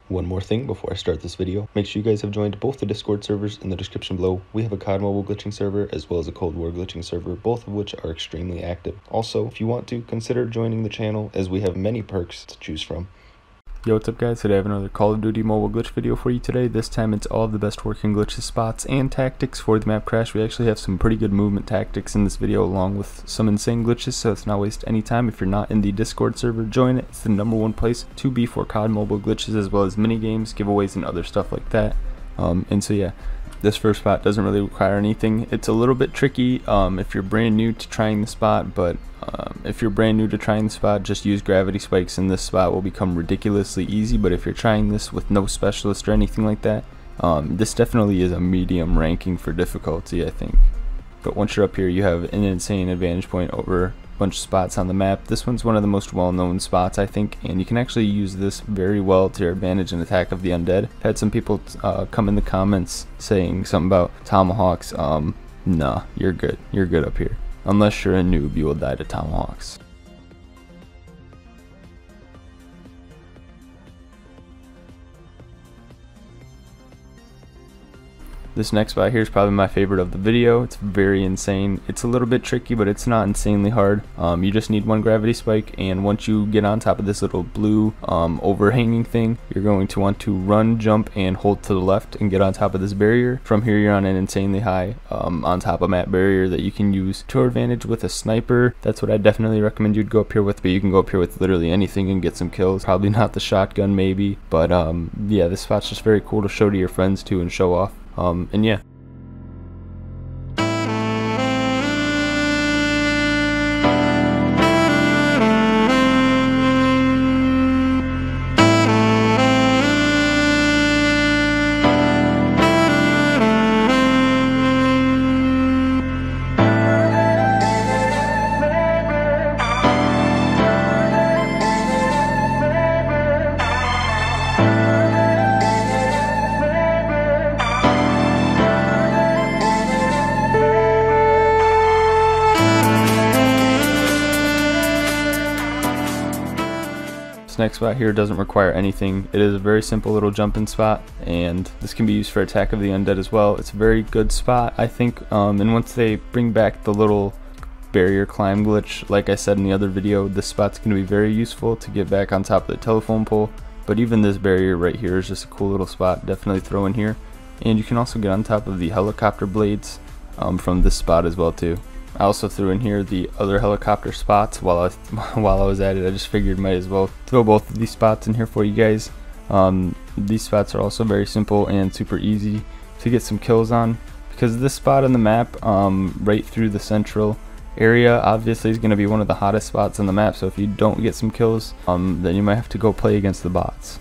One more thing before I start this video, make sure you guys have joined both the Discord servers in the description below. We have a COD mobile glitching server as well as a Cold War glitching server, both of which are extremely active. Also, if you want to, consider joining the channel as we have many perks to choose from. Yo, what's up guys? Today I have another Call of Duty mobile glitch video for you today. This time it's all of the best working glitches, spots, and tactics for the map crash. We actually have some pretty good movement tactics in this video along with some insane glitches, so let's not waste any time. If you're not in the Discord server, join it. It's the #1 place to be for COD mobile glitches as well as mini games, giveaways, and other stuff like that. And so yeah, this first spot doesn't really require anything. It's a little bit tricky if you're brand new to trying the spot, but if you're brand new to trying the spot, just use gravity spikes and this spot will become ridiculously easy. But if you're trying this with no specialist or anything like that, this definitely is a medium ranking for difficulty, I think. But once you're up here, you have an insane advantage point over a bunch of spots on the map. This one's one of the most well-known spots, I think, and you can actually use this very well to your advantage in Attack of the Undead. I've had some people come in the comments saying something about tomahawks. Nah, you're good. You're good up here. Unless you're a noob, you will die to tomahawks. This next spot here is probably my favorite of the video. It's very insane. It's a little bit tricky, but it's not insanely hard. You just need one gravity spike, and once you get on top of this little blue overhanging thing, you're going to want to run, jump, and hold to the left and get on top of this barrier. From here, you're on an insanely high on top of map barrier that you can use to your advantage with a sniper. That's what I definitely recommend you'd go up here with, but you can go up here with literally anything and get some kills. Probably not the shotgun, maybe, but yeah, this spot's just very cool to show to your friends too and show off. And yeah. Next spot here doesn't require anything. It is a very simple little jumping spot, and this can be used for Attack of the Undead as well. It's a very good spot, I think, and once they bring back the little barrier climb glitch, like I said in the other video, this spot's going to be very useful to get back on top of the telephone pole. But even this barrier right here is just a cool little spot, definitely throw in here. And you can also get on top of the helicopter blades from this spot as well too. I also threw in here the other helicopter spots while I was at it. I just figured might as well throw both of these spots in here for you guys. These spots are also very simple and super easy to get some kills on, because this spot on the map right through the central area obviously is going to be one of the hottest spots on the map, so if you don't get some kills, then you might have to go play against the bots.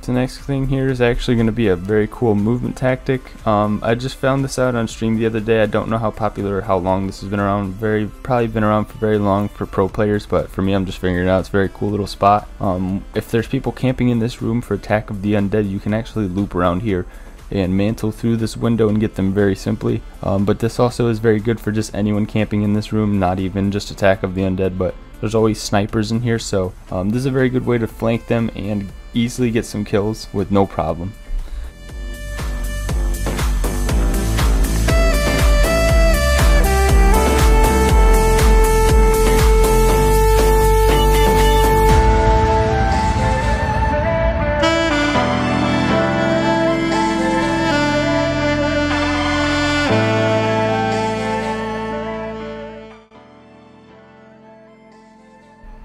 The next thing here is actually going to be a very cool movement tactic. I just found this out on stream the other day. I don't know how popular or how long this has been around. Probably been around for very long for pro players, but for me, I'm just figuring it out. It's a very cool little spot. If there's people camping in this room for Attack of the Undead, you can actually loop around here and mantle through this window and get them very simply. But this also is very good for just anyone camping in this room, not even just Attack of the Undead, but there's always snipers in here, so this is a very good way to flank them and easily get some kills with no problem.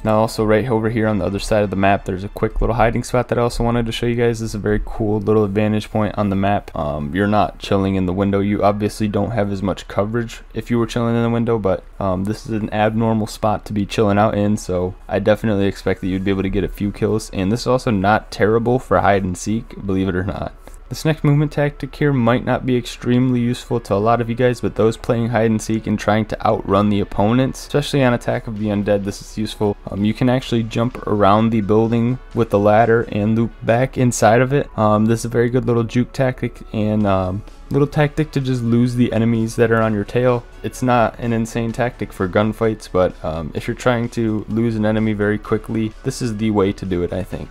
Now also right over here on the other side of the map, there's a quick little hiding spot that I also wanted to show you guys. This is a very cool little advantage point on the map. You're not chilling in the window. You obviously don't have as much coverage if you were chilling in the window, but this is an abnormal spot to be chilling out in, so I definitely expect that you'd be able to get a few kills. And this is also not terrible for hide and seek, believe it or not. This next movement tactic here might not be extremely useful to a lot of you guys, but those playing hide and seek and trying to outrun the opponents, especially on Attack of the Undead, this is useful. You can actually jump around the building with the ladder and loop back inside of it. This is a very good little juke tactic and little tactic to just lose the enemies that are on your tail. It's not an insane tactic for gunfights, but if you're trying to lose an enemy very quickly, this is the way to do it, I think.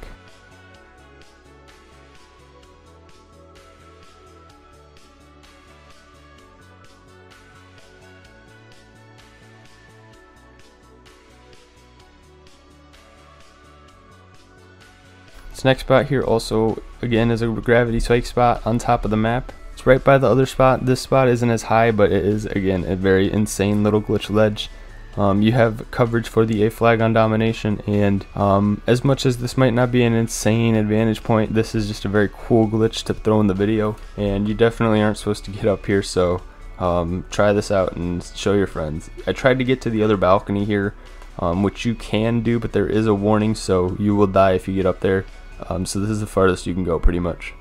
This next spot here also, again, is a gravity spike spot on top of the map. It's right by the other spot. This spot isn't as high, but it is, again, a very insane little glitch ledge. You have coverage for the A flag on domination, and as much as this might not be an insane advantage point, this is just a very cool glitch to throw in the video, and you definitely aren't supposed to get up here, so try this out and show your friends. I tried to get to the other balcony here, which you can do, but there is a warning, so you will die if you get up there. So this is the farthest you can go pretty much.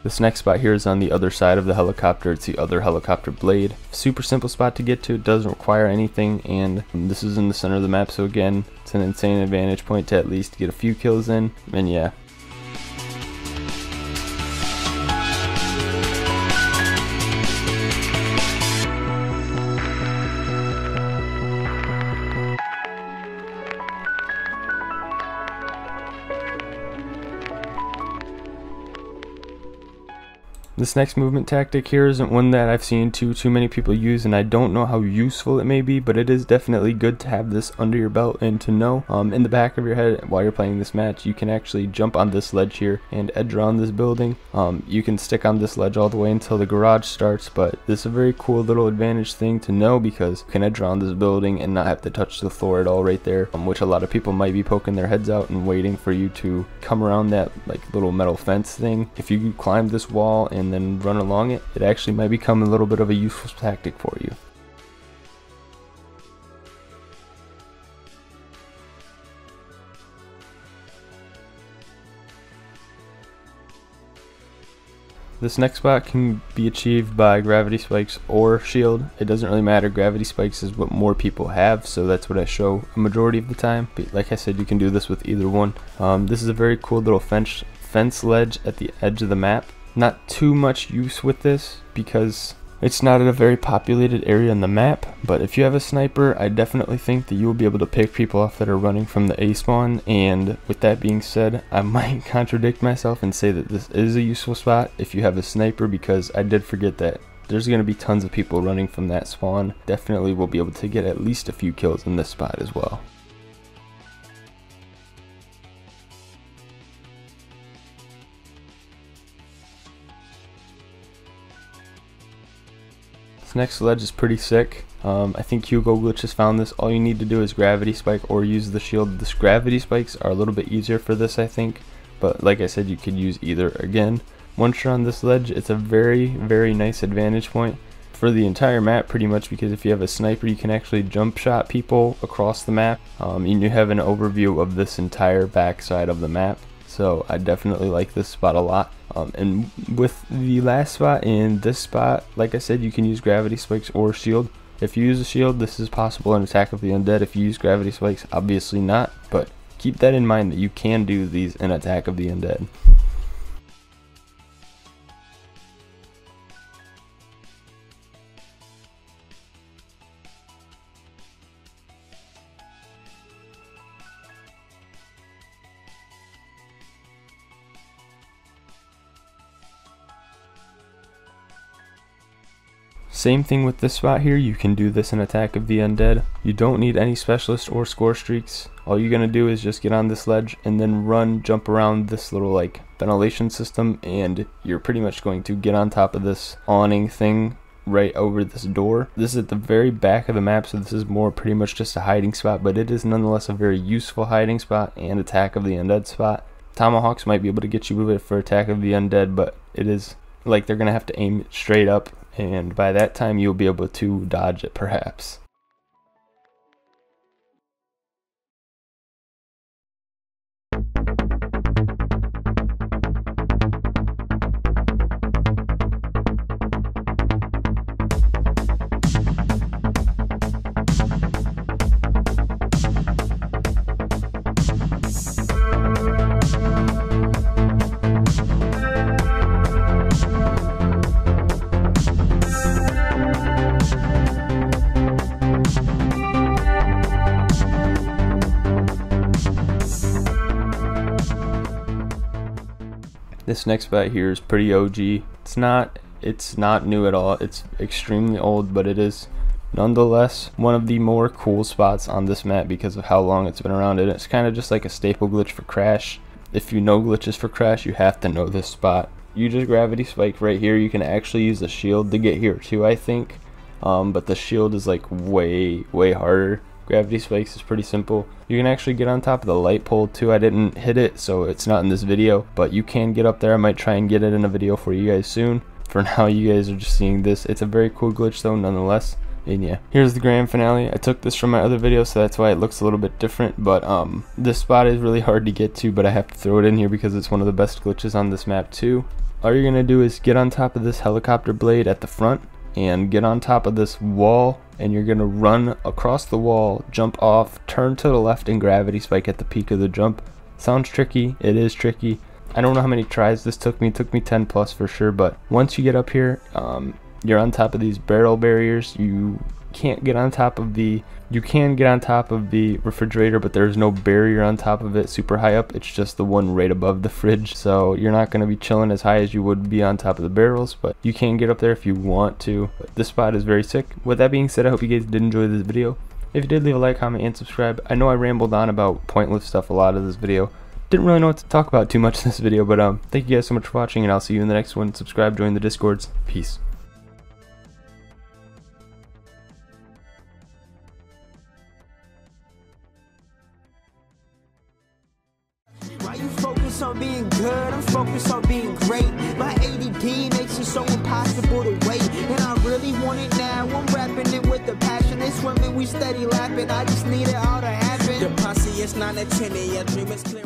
This next spot here is on the other side of the helicopter. It's the other helicopter blade. Super simple spot to get to. It doesn't require anything, and this is in the center of the map, so again, it's an insane advantage point to at least get a few kills in, and yeah. This next movement tactic here isn't one that I've seen too many people use, and I don't know how useful it may be, but it is definitely good to have this under your belt and to know in the back of your head while you're playing this match, you can actually jump on this ledge here and edge around this building. You can stick on this ledge all the way until the garage starts, but this is a very cool little advantage thing to know because you can edge around this building and not have to touch the floor at all right there, which a lot of people might be poking their heads out and waiting for you to come around that like little metal fence thing. If you climb this wall and then run along it, it actually might become a little bit of a useful tactic for you. This next spot can be achieved by gravity spikes or shield. It doesn't really matter. Gravity spikes is what more people have, so that's what I show a majority of the time. But like I said, you can do this with either one. This is a very cool little fence ledge at the edge of the map. Not too much use with this because it's not in a very populated area on the map, but if you have a sniper, I definitely think that you will be able to pick people off that are running from the A spawn. And with that being said, I might contradict myself and say that this is a useful spot if you have a sniper, because I did forget that there's going to be tons of people running from that spawn. Definitely will be able to get at least a few kills in this spot as well. Next ledge is pretty sick. I think Hugo Glitch has found this. All you need to do is gravity spike or use the shield. This gravity spikes are a little bit easier for this, I think, but like I said, you could use either. Again, once you're on this ledge, it's a very nice advantage point for the entire map pretty much, because if you have a sniper, you can actually jump shot people across the map, and you have an overview of this entire backside of the map. So I definitely like this spot a lot. And with the last spot and this spot, like I said, you can use gravity spikes or shield. If you use a shield, this is possible in Attack of the Undead. If you use gravity spikes, obviously not, but keep that in mind that you can do these in Attack of the Undead. Same thing with this spot here. You can do this in Attack of the Undead. You don't need any specialist or score streaks. All you're gonna do is just get on this ledge and then jump around this little like ventilation system, and you're pretty much going to get on top of this awning thing right over this door. This is at the very back of the map, so this is more pretty much just a hiding spot, but it is nonetheless a very useful hiding spot and Attack of the Undead spot. Tomahawks might be able to get you with it for Attack of the Undead, but it is like they're gonna have to aim it straight up, and by that time you'll be able to dodge it perhaps. This next spot here is pretty OG. It's not new at all. It's extremely old, but it is nonetheless one of the more cool spots on this map because of how long it's been around. And it's kind of just like a staple glitch for Crash. If you know glitches for Crash, you have to know this spot. You just gravity spike right here. You can actually use the shield to get here too, I think. But the shield is like way harder. Gravity spikes is pretty simple. You can actually get on top of the light pole too. I didn't hit it, so it's not in this video, but you can get up there. I might try and get it in a video for you guys soon. For now, you guys are just seeing this. It's a very cool glitch though, nonetheless. And yeah, here's the grand finale. I took this from my other video, so that's why it looks a little bit different, but this spot is really hard to get to, but I have to throw it in here because it's one of the best glitches on this map too. All you're gonna do is get on top of this helicopter blade at the front and get on top of this wall, and you're gonna run across the wall, jump off, turn to the left, and gravity spike at the peak of the jump. Sounds tricky. It is tricky. I don't know how many tries this took me. It took me 10 plus for sure, but once you get up here, you're on top of these barrel barriers. You can't get on top of the refrigerator, but there's no barrier on top of it super high up. It's just the one right above the fridge, so you're not going to be chilling as high as you would be on top of the barrels, but you can get up there if you want to. But this spot is very sick. With that being said, I hope you guys did enjoy this video. If you did, leave a like, comment, and subscribe. I know I rambled on about pointless stuff a lot of this video. Didn't really know what to talk about too much in this video, but thank you guys so much for watching, and I'll see you in the next one. Subscribe, join the Discords. Peace. Focus on being good, I'm focused on being great. My ADD makes it so impossible to wait, and I really want it now. I'm rapping it with the passion. They swimming, we steady laughing. I just need it all to happen. The posse is 9 to 10, your dream is clear.